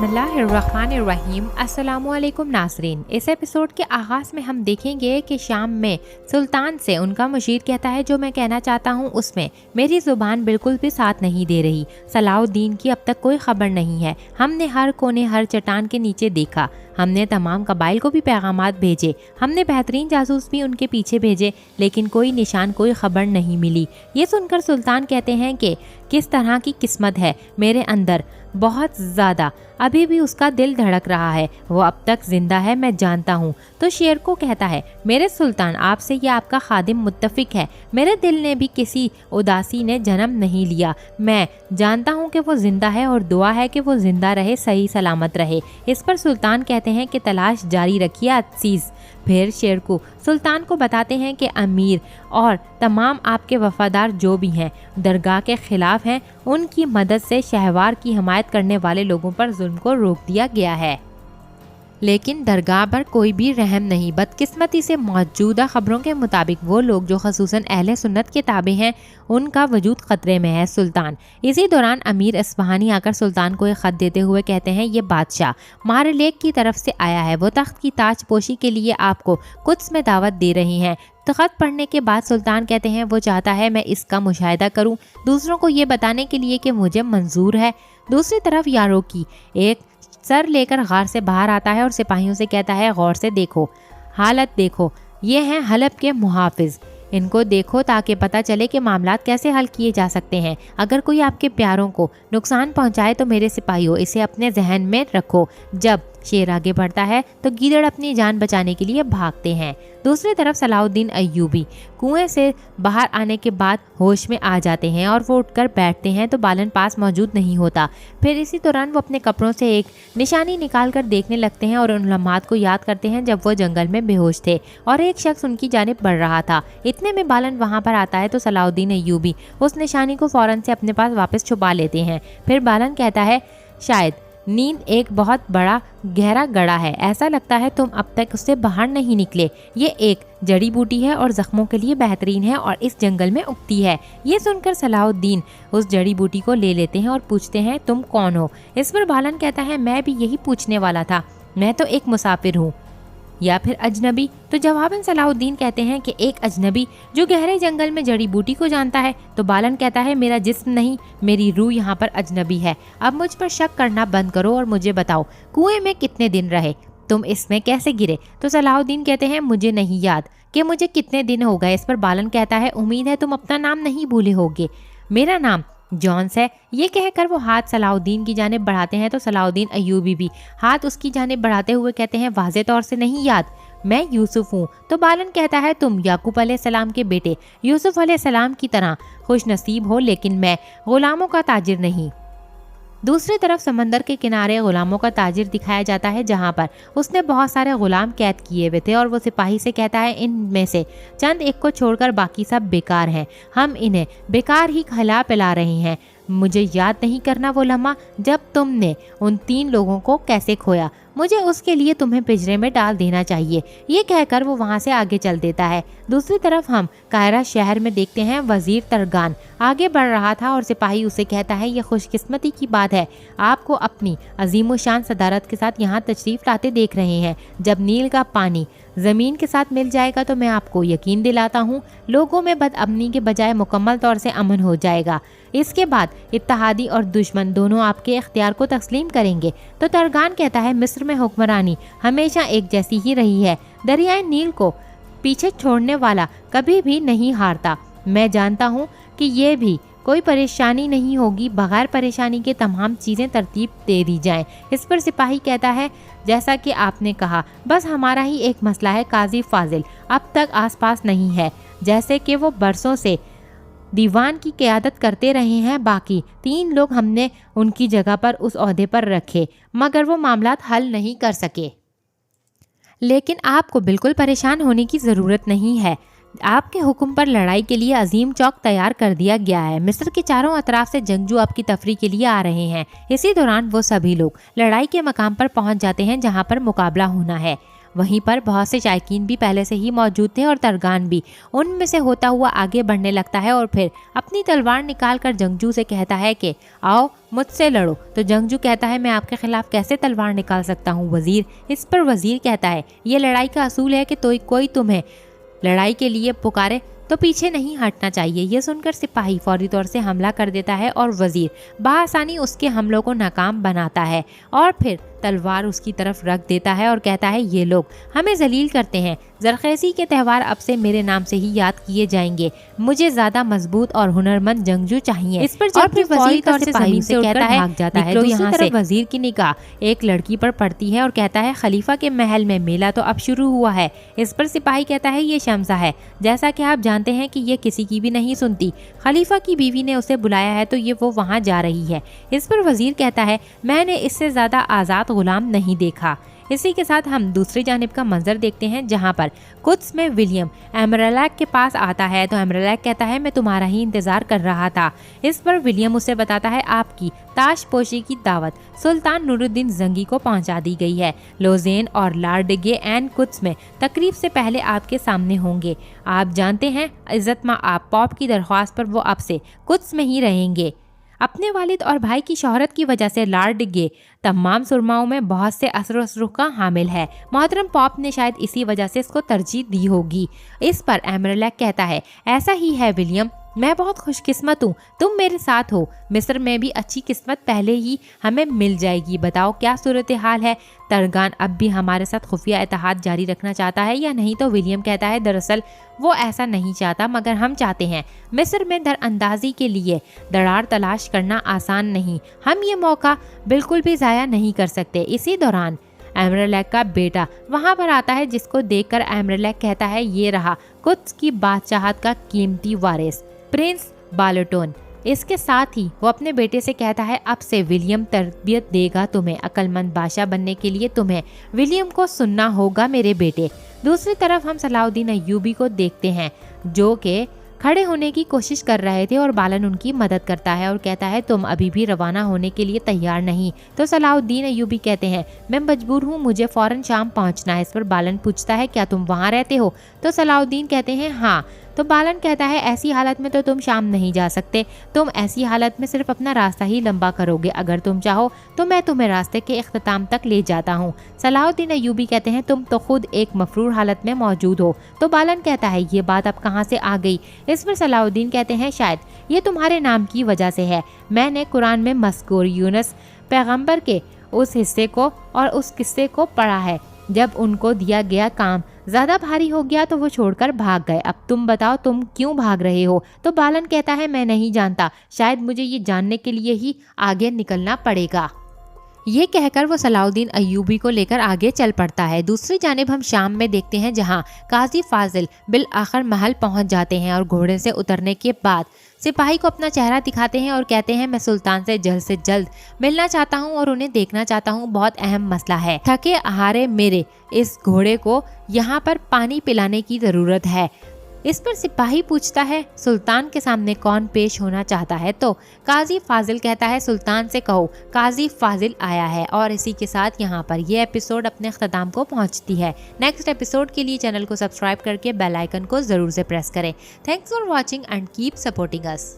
बिस्मिल्लाहिर्रहमानिर्रहीम। अस्सलामुअलैकुम नाज़रीन। इस एपिसोड के आगाज़ में हम देखेंगे कि शाम में सुल्तान से उनका मुशीर कहता है जो मैं कहना चाहता हूँ उसमें मेरी ज़ुबान बिल्कुल भी साथ नहीं दे रही। सलाहुद्दीन की अब तक कोई खबर नहीं है। हमने हर कोने हर चट्टान के नीचे देखा, हमने तमाम कबाइल को भी पैगामात भेजे, हमने बेहतरीन जासूस भी उनके पीछे भेजे, लेकिन कोई निशान कोई खबर नहीं मिली। ये सुनकर सुल्तान कहते हैं कि किस तरह की किस्मत है मेरे अंदर, बहुत ज़्यादा अभी भी उसका दिल धड़क रहा है, वो अब तक जिंदा है मैं जानता हूँ। तो शेर को कहता है मेरे सुल्तान आपसे ये आपका खादिम मुत्तफिक है, मेरे दिल ने भी किसी उदासी ने जन्म नहीं लिया। मैं जानता हूँ कि वो जिंदा है और दुआ है कि वो जिंदा रहे, सही सलामत रहे। इस पर सुल्तान कहते हैं कि तलाश जारी रखिए अजीज। फिर शेर को सुल्तान को बताते हैं कि अमीर और तमाम आपके वफादार जो भी हैं दरगाह के खिलाफ हैं, उनकी मदद से शहवार की हमायत करने वाले लोगों पर जुल्म को रोक दिया गया है, लेकिन दरगाह पर कोई भी रहम नहीं। बदकिस्मती से मौजूदा खबरों के मुताबिक वो लोग जो खसूसन अहले सुन्नत के ताबे हैं उनका वजूद खतरे में है। सुल्तान इसी दौरान अमीर इस्फहानी आकर सुल्तान को एक ख़त देते हुए कहते हैं ये बादशाह मारलेक की तरफ से आया है, वो तख्त की ताजपोशी के लिए आपको कुछ में दावत दे रही हैं। तो ख़त पढ़ने के बाद सुल्तान कहते हैं वो चाहता है मैं इसका मुशाहिदा करूं, दूसरों को ये बताने के लिए कि मुझे मंजूर है। दूसरी तरफ यारोकी एक सर लेकर गार से बाहर आता है और सिपाहियों से कहता है गौर से देखो, हालत देखो, ये हैं हलब के मुहाफिज, इनको देखो ताकि पता चले कि मामलात कैसे हल किए जा सकते हैं। अगर कोई आपके प्यारों को नुकसान पहुंचाए तो मेरे सिपाहियों इसे अपने जहन में रखो। जब शेर आगे बढ़ता है तो गीदड़ अपनी जान बचाने के लिए भागते हैं। दूसरी तरफ सलाहुद्दीन अय्यूबी कुएं से बाहर आने के बाद होश में आ जाते हैं और वो उठकर बैठते हैं तो बालन पास मौजूद नहीं होता। फिर इसी दौरान वो अपने कपड़ों से एक निशानी निकाल कर देखने लगते हैं और उन लम्हात को याद करते हैं जब वो जंगल में बेहोश थे और एक शख्स उनकी जानिब बढ़ रहा था। इतने में बालन वहाँ पर आता है तो सलाहुद्दीन अय्यूबी उस निशानी को फ़ौरन से अपने पास वापस छुपा लेते हैं। फिर बालन कहता है शायद नींद एक बहुत बड़ा गहरा गड़ा है, ऐसा लगता है तुम अब तक उससे बाहर नहीं निकले। ये एक जड़ी बूटी है और जख्मों के लिए बेहतरीन है और इस जंगल में उगती है। ये सुनकर सलाहुद्दीन उस जड़ी बूटी को ले लेते हैं और पूछते हैं तुम कौन हो। इस पर बालन कहता है मैं भी यही पूछने वाला था, मैं तो एक मुसाफिर हूँ या फिर अजनबी। तो जवाबन सलाहुद्दीन कहते हैं कि एक अजनबी जो गहरे जंगल में जड़ी बूटी को जानता है। तो बालन कहता है मेरा जिस्म नहीं, मेरी रूह यहाँ पर अजनबी है। अब मुझ पर शक करना बंद करो और मुझे बताओ कुएं में कितने दिन रहे, तुम इसमें कैसे गिरे। तो सलाहुद्दीन कहते हैं मुझे नहीं याद कि मुझे कितने दिन हो गए। इस पर बालन कहता है उम्मीद है तुम अपना नाम नहीं भूले होगे, मेरा नाम जॉन्स है। ये कहकर वो हाथ सलाहुद्दीन की जानिब बढ़ाते हैं तो सलाहुद्दीन अय्यूबी भी हाथ उसकी जानिब बढ़ाते हुए कहते हैं वाज़े तौर से नहीं याद, मैं यूसुफ हूँ। तो बालन कहता है तुम याकूब अलैहिस्सलाम के बेटे यूसुफ अलैहिस्सलाम की तरह खुश नसीब हो, लेकिन मैं गुलामों का ताजिर नहीं। दूसरी तरफ समंदर के किनारे गुलामों का ताजिर दिखाया जाता है जहाँ पर उसने बहुत सारे गुलाम कैद किए हुए थे और वो सिपाही से कहता है इनमें से चंद एक को छोड़कर बाकी सब बेकार हैं, हम इन्हें बेकार ही खिला पिला रहे हैं। मुझे याद नहीं करना वो लम्हा जब तुमने उन 3 लोगों को कैसे खोया, मुझे उसके लिए तुम्हें पिंजरे में डाल देना चाहिए। ये कहकर वो वहाँ से आगे चल देता है। दूसरी तरफ हम कायरा शहर में देखते हैं वजीर तरगान आगे बढ़ रहा था और सिपाही उसे कहता है ये खुशकिस्मती की बात है, आपको अपनी अजीम शान सदारत के साथ यहाँ तशरीफ़ लाते देख रहे हैं। जब नील का पानी ज़मीन के साथ मिल जाएगा तो मैं आपको यकीन दिलाता हूँ लोगों में बदअमनी के बजाय मुकम्मल तौर से अमन हो जाएगा। इसके बाद इत्तेहादी और दुश्मन दोनों आपके इख्तियार को तस्लीम करेंगे। तो तरगान कहता है मिस्र में हुक्मरानी हमेशा एक जैसी ही रही है, दरियाए नील को पीछे छोड़ने वाला कभी भी नहीं हारता। मैं जानता हूँ कि ये भी कोई परेशानी नहीं होगी, बगैर परेशानी के तमाम चीज़ें तरतीब दे दी जाएं। इस पर सिपाही कहता है जैसा कि आपने कहा, बस हमारा ही एक मसला है, काजी फाजिल अब तक आसपास नहीं है। जैसे कि वो बरसों से दीवान की क़यादत करते रहे हैं, बाकी 3 लोग हमने उनकी जगह पर उस ओहदे पर रखे मगर वो मामलात हल नहीं कर सके। लेकिन आपको बिल्कुल परेशान होने की ज़रूरत नहीं है, आपके हुक्म पर लड़ाई के लिए अजीम चौक तैयार कर दिया गया है। मिस्र के चारों अतराफ से जंगजू आपकी तफरी के लिए आ रहे हैं। इसी दौरान वो सभी लोग लड़ाई के मकाम पर पहुंच जाते हैं जहां पर मुकाबला होना है। वहीं पर बहुत से शायकीन भी पहले से ही मौजूद थे और तरगान भी। उनमें से होता हुआ आगे बढ़ने लगता है और फिर अपनी तलवार निकाल कर जंगजू से कहता है कि आओ मुझसे लड़ो। तो जंगजू कहता है मैं आपके खिलाफ कैसे तलवार निकाल सकता हूँ वजीर। इस पर वजीर कहता है ये लड़ाई का असूल है कि तो कोई तुम्हें लड़ाई के लिए पुकारे तो पीछे नहीं हटना चाहिए। ये सुनकर सिपाही फौरी तौर से हमला कर देता है और वजीर बआसानी उसके हमलों को नाकाम बनाता है और फिर तलवार उसकी तरफ रख देता है और कहता है ये लोग हमें जलील करते हैं। जरखेज़ी के त्यौहार अब से मेरे नाम से ही याद किए जाएंगे। मुझे ज्यादा मजबूत और हुनरमंद जंगजू चाहिए। इस पर जब भी वजीर तौर से जमीन से कहता है भाग जाता है। दूसरी तरफ वजीर की निगाह एक लड़की पर पड़ती है और कहता है खलीफा के महल में मेला तो अब शुरू हुआ है। इस पर सिपाही कहता है ये शम्सा है। जैसा कि आप जानते हैं कि ये किसी की भी नहीं सुनती। खलीफा की बीवी ने उसे बुलाया है तो ये वो वहाँ जा रही है। इस पर वजीर कहता है मैंने इससे ज्यादा आज़ाद गुलाम नहीं देखा। इसी के साथ हम दूसरी जानिब का मंजर देखते हैं जहां पर कुद्स में विलियम एमरलैक के पास आता है तो एमरलैक कहता है मैं तुम्हारा ही इंतजार कर रहा था। इस पर विलियम उसे बताता है आपकी ताशपोशी की दावत सुल्तान नूरुद्दीन जंगी को पहुंचा दी गई है। लोजेन और लार्डगे एंड कुद्स में तकरीब से पहले आपके सामने होंगे। आप जानते हैं इज्जतमा आप पॉप की दरख्वास्त पर वो आपसे कुद्स में ही रहेंगे। अपने वालिद और भाई की शोहरत की वजह से लार्डगे तमाम सुरमाओं में बहुत से असर का हामिल है। मोहतरम पॉप ने शायद इसी वजह से इसको तरजीह दी होगी। इस पर एमरलैक कहता है ऐसा ही है विलियम, मैं बहुत खुशकिस्मत हूँ तुम मेरे साथ हो। मिस्र में भी अच्छी किस्मत पहले ही हमें मिल जाएगी। बताओ क्या सूरत हाल है। तरगान अब भी हमारे साथ खुफिया इत्तेहाद जारी रखना चाहता है या नहीं। तो विलियम कहता है दरअसल वो ऐसा नहीं चाहता मगर हम चाहते हैं। मिस्र में दरअंदाजी के लिए दरार तलाश करना आसान नहीं। हम ये मौका बिल्कुल भी ज़ाया नहीं कर सकते। इसी दौरान एमरलैक का बेटा वहां पर आता है जिसको देखकर एमरलैक कहता है ये रहा कुद्स की बादशाहत का कीमती वारिस प्रिंस बालोटोन। इसके साथ ही वो अपने बेटे से कहता है अब से विलियम तरबियत देगा तुम्हें। अक्लमंद बादशाह बनने के लिए तुम्हें विलियम को सुनना होगा मेरे बेटे। दूसरी तरफ हम सलाउद्दीन अय्यूबी को देखते हैं जो कि खड़े होने की कोशिश कर रहे थे और बालन उनकी मदद करता है और कहता है तुम अभी भी रवाना होने के लिए तैयार नहीं। तो सलाउद्दीन अय्यूबी कहते हैं मैं मजबूर हूँ, मुझे फौरन शाम पहुँचना है। इस पर बालन पूछता है क्या तुम वहाँ रहते हो। तो सलाउद्दीन कहते हैं हाँ। तो बालन कहता है ऐसी हालत में तो तुम शाम नहीं जा सकते। तुम ऐसी हालत में सिर्फ अपना रास्ता ही लंबा करोगे। अगर तुम चाहो तो मैं तुम्हें रास्ते के इख्तिताम तक ले जाता हूँ। सलाउद्दीन अय्यूबी कहते हैं तुम तो खुद एक मफरूर हालत में मौजूद हो। तो बालन कहता है ये बात अब कहाँ से आ गई। इस पर सलाउद्दीन कहते हैं शायद ये तुम्हारे नाम की वजह से है। मैंने कुरान में मज़कूर यूनुस पैगंबर के उस हिस्से को और उस किस्से को पढ़ा है जब उनको दिया गया काम ज़्यादा भारी हो गया तो वो छोड़कर भाग गए। अब तुम बताओ तुम क्यों भाग रहे हो। तो बालन कहता है मैं नहीं जानता, शायद मुझे ये जानने के लिए ही आगे निकलना पड़ेगा। ये कहकर वो सलाउद्दीन अय्यूबी को लेकर आगे चल पड़ता है। दूसरी जानिब हम शाम में देखते हैं जहाँ काजी फाजिल बिल आखिर महल पहुँच जाते हैं और घोड़े से उतरने के बाद सिपाही को अपना चेहरा दिखाते हैं और कहते हैं मैं सुल्तान से जल्द मिलना चाहता हूं और उन्हें देखना चाहता हूं। बहुत अहम मसला है। थके हारे मेरे इस घोड़े को यहाँ पर पानी पिलाने की ज़रूरत है। इस पर सिपाही पूछता है सुल्तान के सामने कौन पेश होना चाहता है। तो काजी फाजिल कहता है सुल्तान से कहो काजी फाजिल आया है। और इसी के साथ यहाँ पर ये एपिसोड अपने अख्ताम को पहुँचती है। नेक्स्ट एपिसोड के लिए चैनल को सब्सक्राइब करके बेल आइकन को ज़रूर से प्रेस करें। Thanks for watching and keep supporting us.